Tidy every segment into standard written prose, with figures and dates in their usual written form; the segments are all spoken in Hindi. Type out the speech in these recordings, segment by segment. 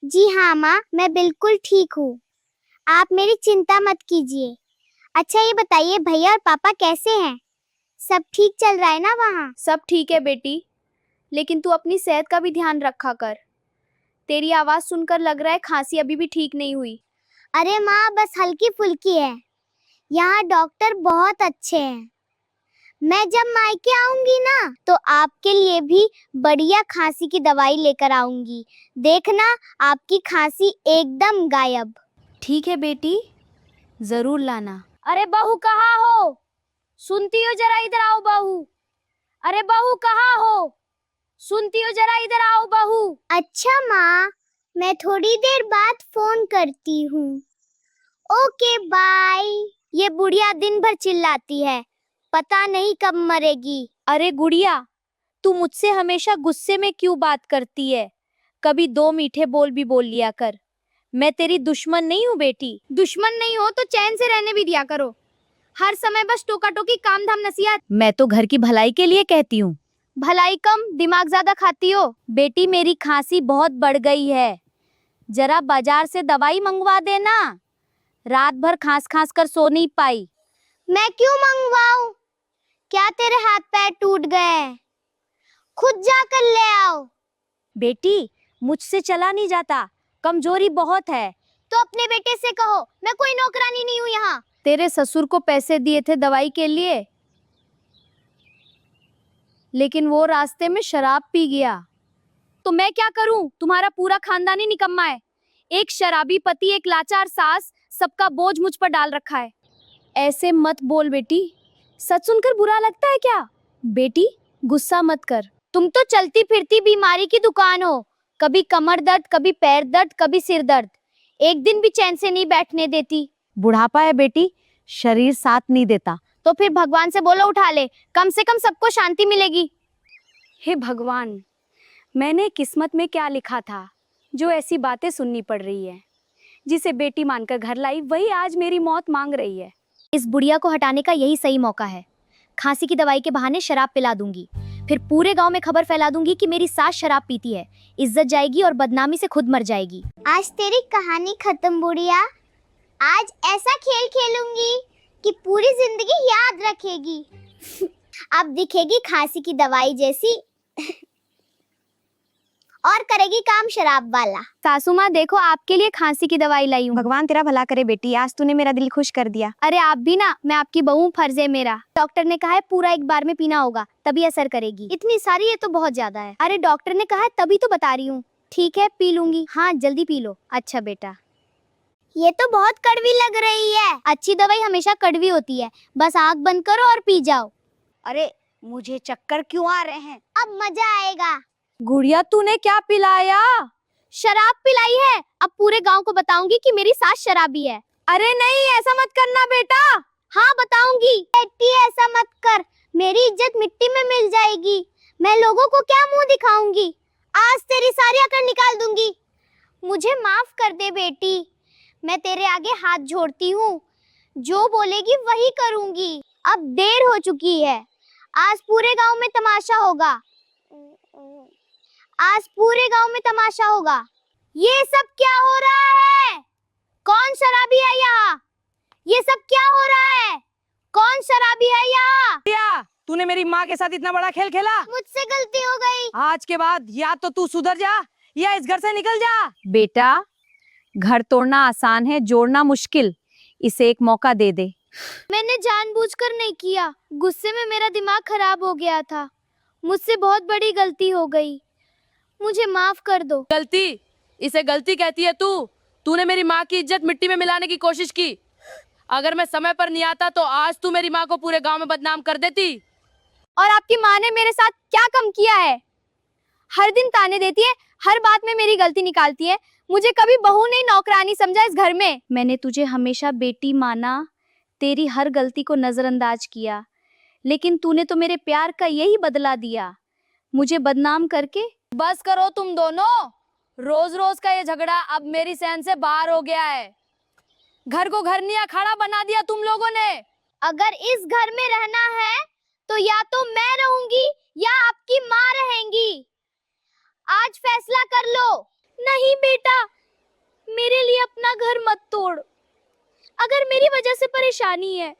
जी हाँ माँ, मैं बिल्कुल ठीक हूँ। आप मेरी चिंता मत कीजिए। अच्छा ये बताइए भैया और पापा कैसे हैं? सब ठीक चल रहा है ना वहाँ? सब ठीक है बेटी, लेकिन तू अपनी सेहत का भी ध्यान रखा कर। तेरी आवाज सुनकर लग रहा है खांसी अभी भी ठीक नहीं हुई। अरे माँ बस हल्की फुल्की है। यहाँ डॉक्टर बहुत अच्छे हैं। मैं जब मायके आऊंगी ना तो आपके लिए भी बढ़िया खांसी की दवाई लेकर आऊंगी। देखना आपकी खांसी एकदम गायब। ठीक है बेटी, जरूर लाना। अरे बहू कहाँ हो? सुनती हो जरा इधर आओ बहू। अरे बहू कहाँ हो? सुनती हो जरा इधर आओ बहू। अच्छा माँ, मैं थोड़ी देर बाद फोन करती हूँ। Okay bye. ये बुढ़िया दिन भर चिल्लाती है, पता नहीं कब मरेगी। अरे गुड़िया, तू मुझसे हमेशा गुस्से में क्यों बात करती है? कभी दो मीठे बोल भी बोल लिया कर। मैं तेरी दुश्मन नहीं हूँ बेटी। दुश्मन नहीं हो तो चैन से रहने भी दिया करो। हर समय बस टोका टोकी काम धाम नसीहत। मैं तो घर की भलाई के लिए कहती हूँ। भलाई कम दिमाग ज्यादा खाती हो। बेटी मेरी खांसी बहुत बढ़ गई है, जरा बाजार से दवाई मंगवा देना। रात भर खांस खांस कर सो नहीं पाई। मैं क्यों मंगवाऊं? क्या तेरे हाथ पैर टूट गए? खुद जाकर ले आओ। बेटी मुझसे चला नहीं जाता, कमजोरी बहुत है। तो अपने बेटे से कहो, मैं कोई नौकरानी नहीं हूँ यहाँ। तेरे ससुर को पैसे दिए थे दवाई के लिए, लेकिन वो रास्ते में शराब पी गया। तो मैं क्या करूं? तुम्हारा पूरा खानदान ही निकम्मा है। एक शराबी पति, एक लाचार सास, सबका बोझ मुझ पर डाल रखा है। ऐसे मत बोल बेटी, सच सुनकर बुरा लगता है क्या? बेटी गुस्सा मत कर। तुम तो चलती फिरती बीमारी की दुकान हो। कभी कमर दर्द, कभी पैर दर्द, कभी सिर दर्द। एक दिन भी चैन से नहीं बैठने देती। बुढ़ापा है बेटी, शरीर साथ नहीं देता। तो फिर भगवान से बोलो उठा ले, कम से कम सबको शांति मिलेगी। हे भगवान, मैंने किस्मत में क्या लिखा था जो ऐसी बातें सुननी पड़ रही है। जिसे बेटी मानकर घर लाई वही आज मेरी मौत मांग रही है। इस बुढ़िया को हटाने का यही सही मौका है। खांसी की दवाई के बहाने शराब पिला दूंगी, फिर पूरे गांव में खबर फैला दूंगी कि मेरी सास शराब पीती है। इज्जत जाएगी और बदनामी से खुद मर जाएगी। आज तेरी कहानी खत्म बुढ़िया। आज ऐसा खेल खेलूंगी कि पूरी जिंदगी याद रखेगी। अब दिखेगी खांसी की दवाई जैसी और करेगी काम शराब वाला। सासू माँ देखो, आपके लिए खांसी की दवाई लाई हूँ। भगवान तेरा भला करे बेटी, आज तूने मेरा दिल खुश कर दिया। अरे आप भी ना, मैं आपकी बहू, फर्ज है मेरा। डॉक्टर ने कहा है पूरा एक बार में पीना होगा, तभी असर करेगी। इतनी सारी ये तो बहुत ज्यादा है। अरे डॉक्टर ने कहा है तभी तो बता रही हूँ। ठीक है पी लूंगी। हाँ जल्दी पी लो। अच्छा बेटा। ये तो बहुत कड़वी लग रही है। अच्छी दवाई हमेशा कड़वी होती है, बस आँख बंद करो और पी जाओ। अरे मुझे चक्कर क्यों आ रहे हैं? अब मजा आएगा। गुड़िया तूने क्या पिलाया? शराब पिलाई है। अब पूरे गांव को बताऊंगी कि मेरी सास शराबी है। अरे नहीं, ऐसा मत करना बेटा। हाँ बताऊंगी। बेटी ऐसा मत कर, मेरी इज्जत मिट्टी में मिल जाएगी। मैं लोगों को क्या मुंह दिखाऊंगी? आज तेरी सारी अकड़ निकाल दूंगी। मुझे माफ कर दे बेटी, मैं तेरे आगे हाथ जोड़ती हूँ। जो बोलेगी वही करूंगी। अब देर हो चुकी है। आज पूरे गांव में तमाशा होगा। आज पूरे गांव में तमाशा होगा। ये सब क्या हो रहा है? कौन शराबी है यहाँ? ये सब क्या हो रहा है? कौन शराबी है यहाँ? तूने मेरी माँ के साथ इतना बड़ा खेल खेला। मुझसे गलती हो गई। आज के बाद या तो तू सुधर जा या इस घर से निकल जा। बेटा घर तोड़ना आसान है, जोड़ना मुश्किल। इसे एक मौका दे दे। मैंने जानबूझकर नहीं किया, गुस्से में मेरा दिमाग खराब हो गया था। मुझसे बहुत बड़ी गलती हो गई, मुझे माफ कर दो। गलती? इसे गलती कहती है तू? तूने मेरी माँ की इज्जत मिट्टी में मिलाने की कोशिश की। अगर मैं समय पर नहीं आता तो आज तू मेरी माँ को पूरे गांव में बदनाम कर देती। और आपकी माँ ने मेरे साथ क्या कम किया है? हर दिन ताने देती है, हर बात में मेरी गलती निकालती है। मुझे कभी बहू नहीं नौकरानी समझा इस घर में। मैंने तुझे हमेशा बेटी माना, तेरी हर गलती को नजरअंदाज किया, लेकिन तूने तो मेरे प्यार का यही बदला दिया, मुझे बदनाम करके। बस करो तुम दोनों, रोज रोज का ये झगड़ा अब मेरी सहन से बाहर हो गया है। घर को घर नहीं अखाड़ा बना दिया तुम लोगों ने। अगर इस घर में रहना है तो या तो मैं रहूंगी या आपकी माँ रहेंगी। आज फैसला कर लो। नहीं बेटा, वजह से परेशानी है,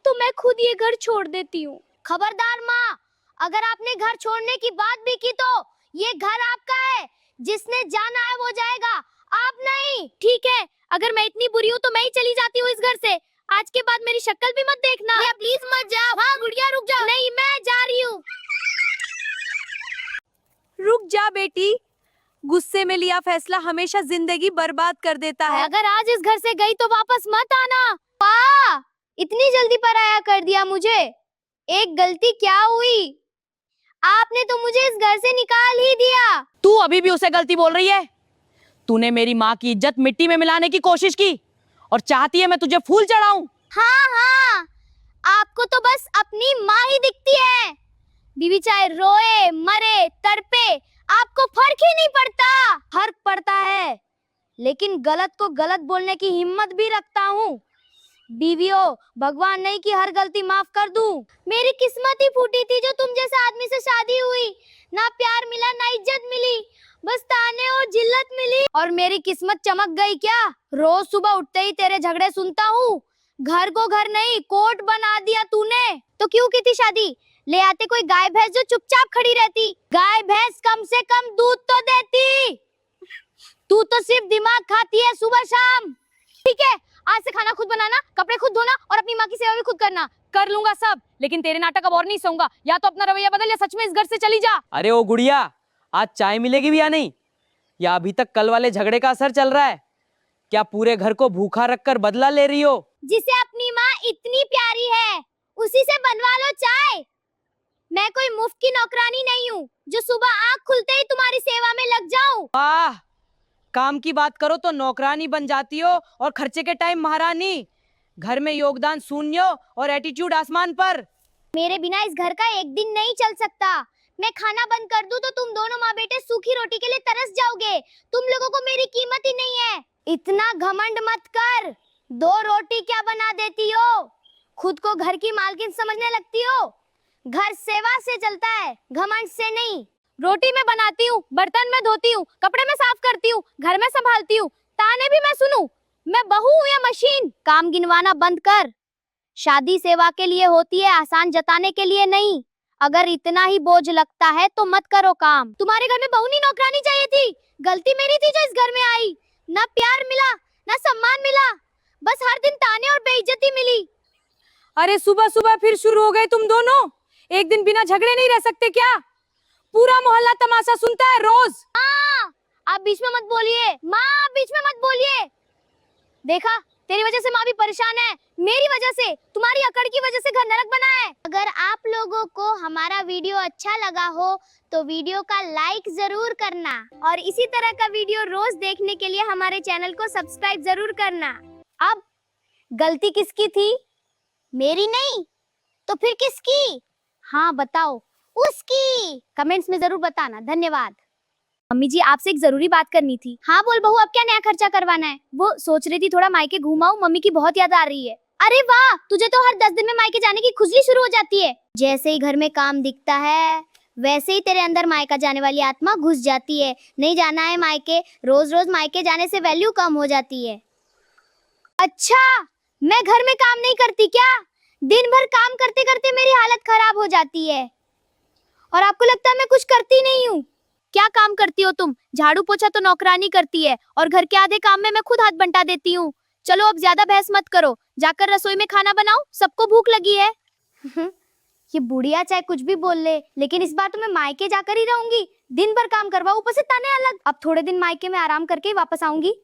तो मैं खुद ये घर छोड़ देती हूँ। खबरदार माँ, अगर आपने घर छोड़ने की बात भी की तो ये घर आपका है, जिसने जाना है वो जाएगा, आप नहीं। ठीक है, अगर मैं इतनी बुरी हूँ तो मैं ही चली जाती हूँ इस घर से। आज के बाद मेरी शक्ल भी मत देखना। प्लीज मत जाओ। हाँ गुड़िया रुक जाओ। नहीं, मैं जा रही हूँ। रुक जा बेटी, गुस्से में लिया फैसला हमेशा जिंदगी बर्बाद कर देता है। अगर आज इस घर से गई तो वापस मत आना। वाह, इतनी जल्दी पराया कर दिया मुझे। एक गलती क्या हुई, आपने तो मुझे इस घर से निकाल ही दिया। तू अभी भी उसे गलती बोल रही है? तूने मेरी माँ की इज्जत मिट्टी में मिलाने की कोशिश की और चाहती है मैं तुझे फूल चढ़ाऊं। हाँ हाँ, आपको तो बस अपनी माँ ही दिखती है। बीवी चाहे रोए मरे तड़पे, आपको फर्क ही नहीं पड़ता। फर्क पड़ता है, लेकिन गलत को गलत बोलने की हिम्मत भी रखता हूँ। बीवियों, भगवान नहीं कि हर गलती माफ कर दूं। मेरी किस्मत ही फूटी थी जो तुम जैसे आदमी से शादी हुई। ना प्यार मिला ना इज्जत मिली, बस ताने और जिल्लत मिली। और मेरी किस्मत चमक गई क्या? रोज सुबह उठते ही तेरे झगड़े सुनता हूँ। घर को घर नहीं कोर्ट बना दिया तूने। तो क्यों की थी शादी? ले आते कोई गाय भैंस जो चुपचाप खड़ी रहती। गाय भैंस कम से कम दूध तो देती। तू तो सिर्फ दिमाग खाती है सुबह शाम। ठीक है, आज से खाना खुद बनाना, कपड़े खुद धोना और अपनी माँ की सेवा भी खुद करना। कर लूंगा सब, लेकिन तेरे नाटक अब और नहीं सहूंगा। या तो अपना रवैया बदल या सच में इस घर से चली जा। अरे ओ गुड़िया, आज चाय मिलेगी भी या नहीं? या अभी तक कल वाले झगड़े का असर चल रहा है? क्या पूरे घर को भूखा रखकर बदला ले रही हो? जिसे अपनी माँ इतनी प्यारी है उसी से बनवा लो चाय। मैं कोई मुफ्त की नौकरानी नहीं हूँ जो सुबह आँख खुलते ही तुम्हारी सेवा में लग जाऊं। वाह, काम की बात करो तो नौकरानी बन जाती हो और खर्चे के टाइम महारानी। घर में योगदान शून्य और एटीट्यूड आसमान पर। मेरे बिना इस घर का एक दिन नहीं चल सकता। मैं खाना बंद कर दूं तो तुम दोनों माँ बेटे सूखी रोटी के लिए तरस जाओगे। तुम लोगों को मेरी कीमत ही नहीं है। इतना घमंड मत कर। 2 रोटी क्या बना देती हो? खुद को घर की मालकिन समझने लगती हो। घर सेवा से चलता है, घमंड से नहीं। रोटी मैं बनाती हूँ, बर्तन मैं धोती हूँ, कपड़े मैं साफ करती हूँ, घर में संभालती हूँ, ताने भी मैं सुनूं। मैं बहू हूँ या मशीन? काम गिनवाना बंद कर। शादी सेवा के लिए होती है, आसान जताने के लिए नहीं। अगर इतना ही बोझ लगता है तो मत करो काम। तुम्हारे घर में बहू नहीं नौकरानी चाहिए थी। गलती मेरी थी जो इस घर में आई। ना प्यार मिला ना सम्मान मिला, बस हर दिन ताने और बेइज्जती मिली। अरे सुबह सुबह फिर शुरू हो गए तुम दोनों। एक दिन बिना झगड़े नहीं रह सकते क्या? पूरा मोहल्ला तमाशा सुनता है रोज। माँ, आप बीच में मत बोलिए। माँ, आप बीच में मत बोलिए। देखा, तेरी वजह से माँ भी परेशान है। मेरी वजह से, तुम्हारी अकड़ की वजह से घर नरक बना है। अगर आप लोगों को हमारा वीडियो अच्छा लगा हो तो वीडियो का लाइक जरूर करना और इसी तरह का वीडियो रोज देखने के लिए हमारे चैनल को सब्सक्राइब जरूर करना। अब गलती किसकी थी? मेरी नहीं तो फिर किसकी? हाँ बताओ। उसकी। कमेंट्स में जरूर बताना। धन्यवाद। मम्मी जी, आपसे एक जरूरी बात करनी थी। हाँ बोल बहू, अब क्या नया खर्चा करवाना है? वो सोच रही थी थोड़ा मायके घुमाऊं, मम्मी की बहुत याद आ रही है। अरे वाह, तुझे तो हर 10 दिन में मायके जाने की खुजली शुरू हो जाती है। जैसे ही घर में काम दिखता है वैसे ही तेरे अंदर मायका जाने वाली आत्मा घुस जाती है। नहीं जाना है मायके, रोज रोज मायके जाने से वैल्यू कम हो जाती है। अच्छा, मैं घर में काम नहीं करती क्या? दिन भर काम करते करते मेरी हालत खराब हो जाती है और आपको लगता है मैं कुछ करती नहीं हूँ। क्या काम करती हो तुम? झाड़ू पोछा तो नौकरानी करती है और घर के आधे काम में मैं खुद हाथ बंटा देती हूँ। चलो अब ज्यादा बहस मत करो, जाकर रसोई में खाना बनाओ, सबको भूख लगी है। ये बुढ़िया चाहे कुछ भी बोल ले, लेकिन इस बार तो मैं मायके जाकर ही रहूंगी। दिन भर काम करवाओ, ऊपर से ताने अलग। अब थोड़े दिन मायके में आराम करके ही वापस आऊंगी।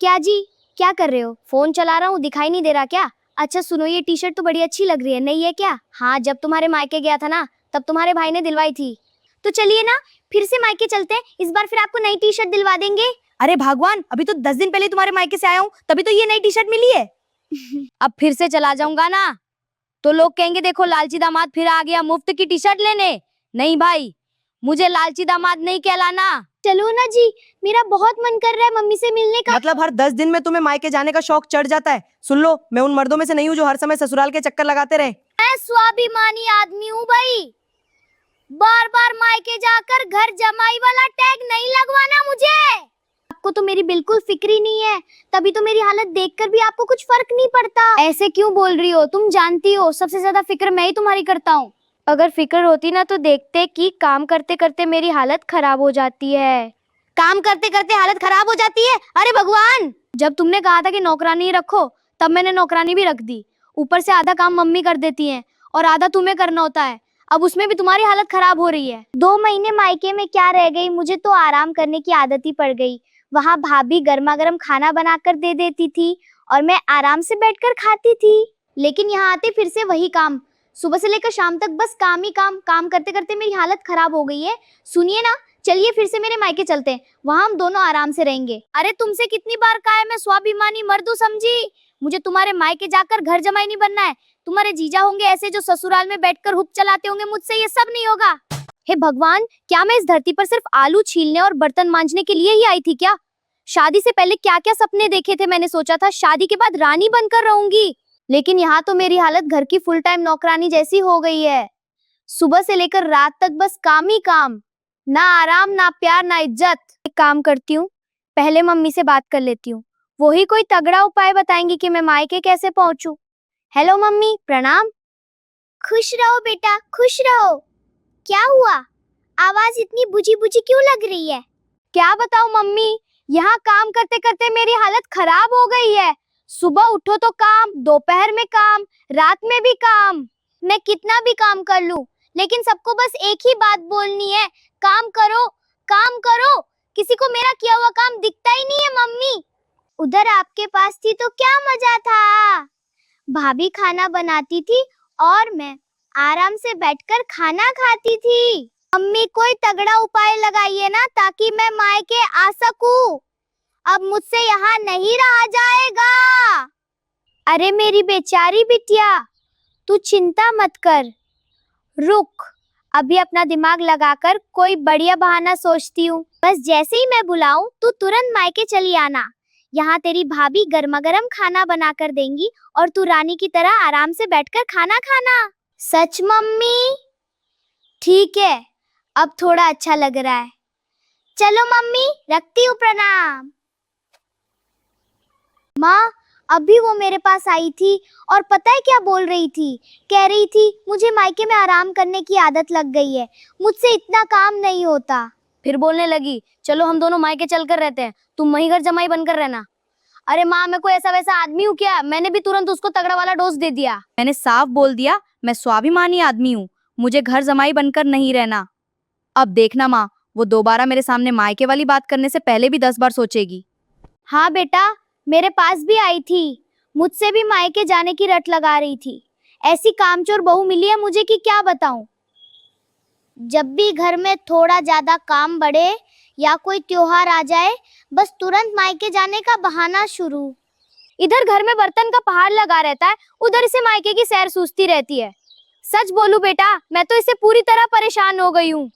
क्या जी, क्या कर रहे हो? फोन चला रहा हूँ, दिखाई नहीं दे रहा क्या? अच्छा सुनो, ये टी शर्ट तो बड़ी अच्छी लग रही है, नहीं है क्या? हाँ, जब तुम्हारे मायके गया था ना तब तुम्हारे भाई ने दिलवाई थी। तो चलिए ना, फिर से मायके चलते हैं। इस बार फिर आपको नई टी शर्ट दिलवा देंगे। अरे भगवान, अभी तो 10 दिन पहले तुम्हारे मायके से आया हूँ, तभी तो ये नई टी शर्ट मिली है। अब फिर से चला जाऊंगा ना तो लोग कहेंगे देखो लालची दामाद फिर आ गया मुफ्त की टी शर्ट लेने। नहीं भाई, मुझे लालची दामाद नहीं कहलाना। चलो ना जी, मेरा बहुत मन कर रहा है मम्मी से मिलने का। मतलब हर 10 दिन में तुम्हें मायके जाने का शौक चढ़ जाता है? सुन लो, मैं उन मर्दों में से नहीं हूँ जो हर समय ससुराल के चक्कर लगाते रहे। मैं स्वाभिमानी आदमी हूँ भाई। बार बार मायके जाकर घर जमाई वाला टैग नहीं लगवाना मुझे। आपको आपको तो मेरी बिल्कुल फिक्र ही नहीं है, तभी तो मेरी हालत देखकर भी आपको कुछ फर्क नहीं पड़ता। ऐसे क्यों बोल रही हो? तुम जानती हो सबसे ज्यादा फिक्र मैं ही तुम्हारी करता हूँ। अगर फिक्र होती ना तो देखते कि काम करते करते मेरी हालत खराब हो जाती है। काम करते करते हालत खराब हो जाती है? अरे भगवान! जब तुमने कहा था कि नौकरानी रखो, तब मैंने नौकरानी भी रख दी। ऊपर से आधा काम मम्मी कर देती हैं और आधा तुम्हें करना होता है। अब उसमें भी तुम्हारी हालत खराब हो रही है। 2 महीने मायके में क्या रह गई, मुझे तो आराम करने की आदत ही पड़ गई। वहाँ भाभी गर्मा गर्म खाना बनाकर दे देती थी और मैं आराम से बैठकर खाती थी। लेकिन यहाँ आते फिर से वही काम, सुबह से लेकर शाम तक बस काम ही काम। काम करते करते मेरी हालत खराब हो गई है। सुनिए ना, चलिए फिर से मेरे मायके चलते हैं, वहाँ हम दोनों आराम से रहेंगे। अरे तुमसे कितनी बार कहा है, मैं स्वाभिमानी मर्द हूँ समझी। मुझे तुम्हारे मायके जाकर घर जमाई नहीं बनना है। तुम्हारे जीजा होंगे ऐसे जो ससुराल में बैठकर हुक चलाते होंगे, मुझसे ये सब नहीं होगा। हे भगवान, क्या मैं इस धरती पर सिर्फ आलू छीलने और बर्तन मांजने के लिए ही आई थी क्या? शादी से पहले क्या क्या सपने देखे थे मैंने, सोचा था शादी के बाद रानी बनकर रहूंगी। लेकिन यहाँ तो मेरी हालत घर की फुल टाइम नौकरानी जैसी हो गई है। सुबह से लेकर रात तक बस काम ही काम, ना आराम ना प्यार ना इज्जत। एक काम करती हूँ, पहले मम्मी से बात कर लेती हूँ, वो ही कोई तगड़ा उपाय बताएंगी कि मैं मायके कैसे पहुंचूं। हेलो मम्मी, प्रणाम। खुश रहो बेटा, खुश रहो। क्या हुआ, आवाज इतनी बुझी बुझी क्यों लग रही है? क्या बताऊं मम्मी, यहाँ काम करते करते मेरी हालत खराब हो गई है। सुबह उठो तो काम, दोपहर में काम, रात में भी काम। मैं कितना भी काम कर लूं, लेकिन सबको बस एक ही बात बोलनी है, काम करो काम करो। किसी को मेरा किया हुआ काम दिखता ही नहीं है मम्मी। उधर आपके पास थी तो क्या मजा था, भाभी खाना बनाती थी और मैं आराम से बैठकर खाना खाती थी। मम्मी कोई तगड़ा उपाय लगाइए ना, ताकि मैं मायके आ सकूं। अब मुझसे यहाँ नहीं रहा जाएगा। अरे मेरी बेचारी बिटिया, तू चिंता मत कर, रुक, अभी अपना दिमाग लगाकर कोई बढ़िया बहाना सोचती हूँ। बस जैसे ही मैं बुलाऊं तू तुरंत मायके चली आना। यहाँ तेरी भाभी गर्मा गर्म खाना बनाकर देंगी और तू रानी की तरह आराम से बैठकर खाना खाना। सच मम्मी? ठीक है, अब थोड़ा अच्छा लग रहा है। चलो मम्मी, रखती हूँ, प्रणाम। माँ, अभी वो मेरे पास आई थी और पता है क्या बोल रही थी? कह रही थी मुझे मायके में आराम करने की आदत लग गई है, मुझसे इतना काम नहीं होता। फिर बोलने लगी चलो हम दोनों मायके चलकर रहते हैं, तुम वहीं घर जमाई बनकर रहना। अरे माँ, मैं कोई ऐसा वैसा आदमी हूँ क्या? मैंने भी तुरंत उसको तगड़ा वाला डोज दे दिया। मैंने साफ बोल दिया मैं स्वाभिमानी आदमी हूँ, मुझे घर जमाई बनकर नहीं रहना। अब देखना माँ, वो दोबारा मेरे सामने मायके वाली बात करने से पहले भी 10 बार सोचेगी। हाँ बेटा, मेरे पास भी आई थी, मुझसे भी मायके जाने की रट लगा रही थी। ऐसी कामचोर बहू मिली है मुझे कि क्या बताऊं। जब भी घर में थोड़ा ज्यादा काम बढ़े या कोई त्योहार आ जाए, बस तुरंत मायके जाने का बहाना शुरू। इधर घर में बर्तन का पहाड़ लगा रहता है, उधर इसे मायके की सैर सूझती रहती है। सच बोलूं बेटा, मैं तो इससे पूरी तरह परेशान हो गई हूँ।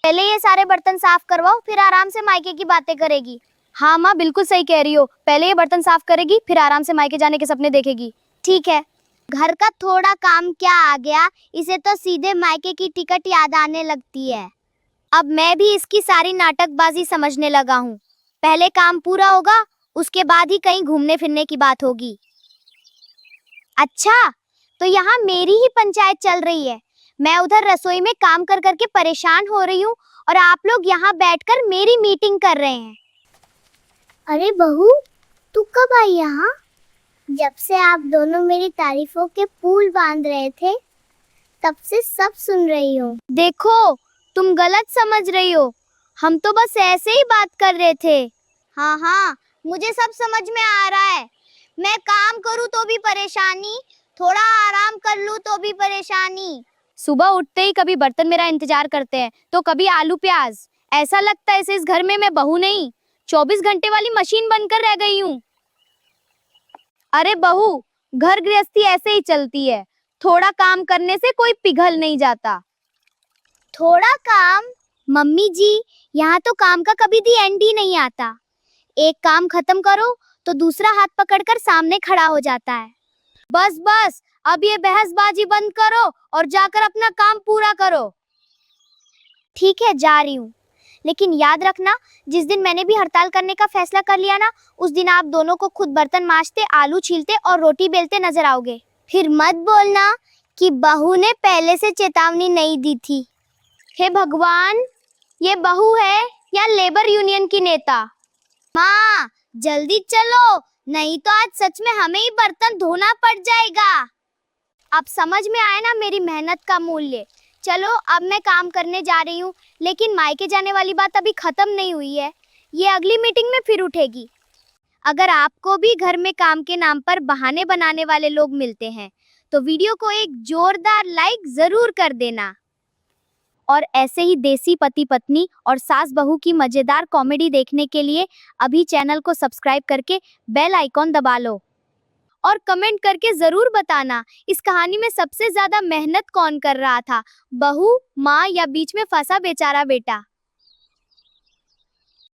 पहले ये सारे बर्तन साफ करवाओ, फिर आराम से मायके की बातें करेगी। हाँ माँ, बिल्कुल सही कह रही हो, पहले ये बर्तन साफ करेगी, फिर आराम से मायके जाने के सपने देखेगी। ठीक है। घर का थोड़ा काम क्या आ गया, इसे तो सीधे मायके की टिकट याद आने लगती है। अब मैं भी इसकी सारी नाटकबाजी समझने लगा हूँ। पहले काम पूरा होगा, उसके बाद ही कहीं घूमने फिरने की बात होगी। अच्छा, तो यहाँ मेरी ही पंचायत चल रही है। मैं उधर रसोई में काम कर करके परेशान हो रही हूँ और आप लोग यहाँ बैठकर मेरी मीटिंग कर रहे हैं। अरे बहू, तू कब आई यहाँ? जब से आप दोनों मेरी तारीफों के पुल बांध रहे थे, तब से सब सुन रही हूँ। देखो, तुम गलत समझ रही हो, हम तो बस ऐसे ही बात कर रहे थे। हाँ हाँ, मुझे सब समझ में आ रहा है। मैं काम करूँ तो भी परेशानी, थोड़ा आराम कर लूँ तो भी परेशानी। सुबह उठते ही कभी बर्तन मेरा इंतजार करते हैं, तो कभी आलू प्याज। ऐसा लगता है इस घर में मैं बहू नहीं, 24 घंटे वाली मशीन बनकर रह गई हूँ। अरे बहू, घर गृहस्थी ऐसे ही चलती है, थोड़ा काम करने से कोई पिघल नहीं जाता। थोड़ा काम? मम्मी जी, यहाँ तो काम का कभी भी एंड ही नहीं आता। एक काम खत्म करो तो दूसरा हाथ पकड़कर सामने खड़ा हो जाता है। बस बस, अब ये बहसबाजी बंद करो और जाकर अपना काम पूरा करो। ठीक है, जा रही हूँ, लेकिन याद रखना, जिस दिन मैंने भी हड़ताल करने का फैसला कर लिया ना, उस दिन आप दोनों को खुद बर्तन मांजते, आलू छीलते और रोटी बेलते नजर आओगे। फिर मत बोलना कि बहू ने पहले से चेतावनी नहीं दी थी। हे भगवान, ये बहू है या लेबर यूनियन की नेता? माँ जल्दी चलो, नहीं तो आज सच में हमें ही बर्तन धोना पड़ जाएगा। अब समझ में आया ना मेरी मेहनत का मूल्य। चलो अब मैं काम करने जा रही हूँ, लेकिन मायके जाने वाली बात अभी खत्म नहीं हुई है, ये अगली मीटिंग में फिर उठेगी। अगर आपको भी घर में काम के नाम पर बहाने बनाने वाले लोग मिलते हैं तो वीडियो को एक जोरदार लाइक जरूर कर देना। और ऐसे ही देसी पति पत्नी और सास बहू की मजेदार कॉमेडी देखने के लिए अभी चैनल को सब्सक्राइब करके बेल आइकॉन दबा लो। और कमेंट करके जरूर बताना, इस कहानी में सबसे ज्यादा मेहनत कौन कर रहा था, बहू, माँ या बीच में फंसा बेचारा बेटा।